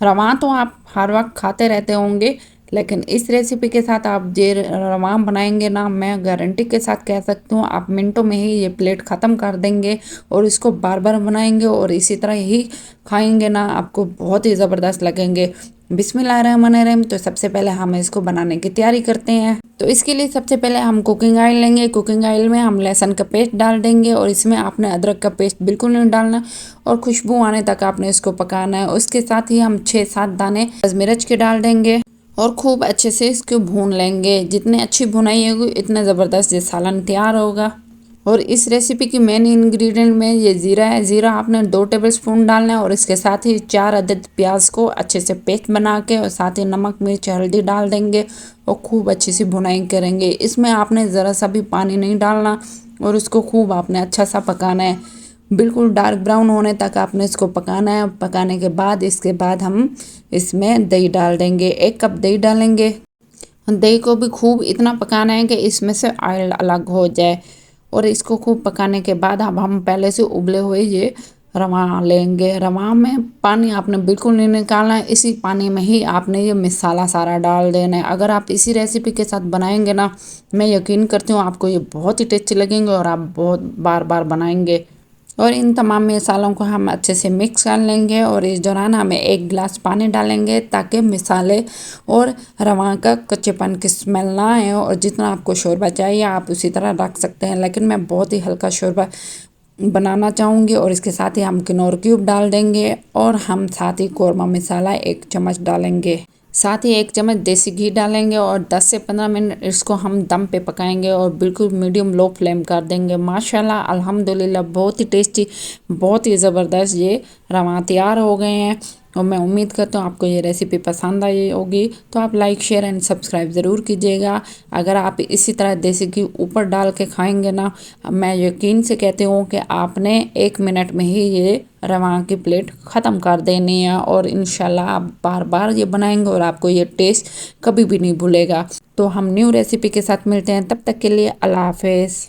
रवा तो आप हर वक्त खाते रहते होंगे, लेकिन इस रेसिपी के साथ आप जे रवा बनाएंगे ना, मैं गारंटी के साथ कह सकती हूँ आप मिनटों में ही ये प्लेट ख़त्म कर देंगे। और इसको बार बार बनाएंगे और इसी तरह ही खाएंगे ना, आपको बहुत ही ज़बरदस्त लगेंगे। बिस्मिल्लाहिर्रहमानिर्रहीम। तो सबसे पहले हम इसको बनाने की तैयारी करते हैं। तो इसके लिए सबसे पहले हम कुकिंग ऑयल लेंगे। कुकिंग ऑयल में हम लहसुन का पेस्ट डाल देंगे और इसमें आपने अदरक का पेस्ट बिल्कुल नहीं डालना और खुशबू आने तक आपने इसको पकाना है। उसके साथ ही हम 6-7 दाने मिर्च के डाल देंगे और खूब अच्छे से इसको भून लेंगे। जितनी अच्छी भुनाई होगी इतना ज़बरदस्त ये सालन तैयार होगा। और इस रेसिपी की मेन इंग्रेडिएंट में ये ज़ीरा है। ज़ीरा आपने 2 टेबलस्पून डालना है और इसके साथ ही 4 अदद प्याज को अच्छे से पेस्ट बना के और साथ ही नमक मिर्च हल्दी डाल देंगे और खूब अच्छी सी भुनाई करेंगे। इसमें आपने ज़रा सा भी पानी नहीं डालना और उसको खूब आपने अच्छा सा पकाना है। बिल्कुल डार्क ब्राउन होने तक आपने इसको पकाना है। पकाने के बाद इसके बाद हम इसमें दही डाल देंगे। 1 कप दही डालेंगे। दही को भी खूब इतना पकाना है कि इसमें से ऑयल अलग हो जाए। और इसको खूब पकाने के बाद अब हम पहले से उबले हुए ये रवा लेंगे। रवा में पानी आपने बिल्कुल नहीं निकालना है, इसी पानी में ही आपने ये मसाला सारा डाल देना है। अगर आप इसी रेसिपी के साथ बनाएंगे ना, मैं यकीन करती हूँ आपको ये बहुत ही टेस्टी लगेंगे और आप बहुत बार बार बनाएंगे। और इन तमाम मसालों को हम अच्छे से मिक्स कर लेंगे और इस दौरान हमें 1 गिलास पानी डालेंगे ताकि मसाले और रवा का कच्चेपन की स्मेल ना आए। और जितना आपको शोरबा चाहिए आप उसी तरह रख सकते हैं, लेकिन मैं बहुत ही हल्का शोरबा बनाना चाहूँगी। और इसके साथ ही हम किनोर क्यूब डाल देंगे और हम साथ ही कौरमा मसाला 1 चम्मच डालेंगे। साथ ही 1 चम्मच देसी घी डालेंगे और 10 से 15 मिनट इसको हम दम पे पकाएंगे और बिल्कुल मीडियम लो फ्लेम कर देंगे। माशाल्लाह अल्हम्दुलिल्लाह बहुत ही टेस्टी, बहुत ही ज़बरदस्त ये रवा तैयार हो गए हैं। और मैं उम्मीद करता हूँ आपको ये रेसिपी पसंद आई होगी। तो आप लाइक शेयर एंड सब्सक्राइब ज़रूर कीजिएगा। अगर आप इसी तरह देसी घी ऊपर डाल के खाएंगे ना, मैं यकीन से कहती हूँ कि आपने 1 मिनट में ही ये रवा की प्लेट ख़त्म कर देनी है। और इंशाल्लाह आप बार बार ये बनाएंगे और आपको ये टेस्ट कभी भी नहीं भूलेगा। तो हम न्यू रेसिपी के साथ मिलते हैं, तब तक के लिए अल्लाह हाफिज़।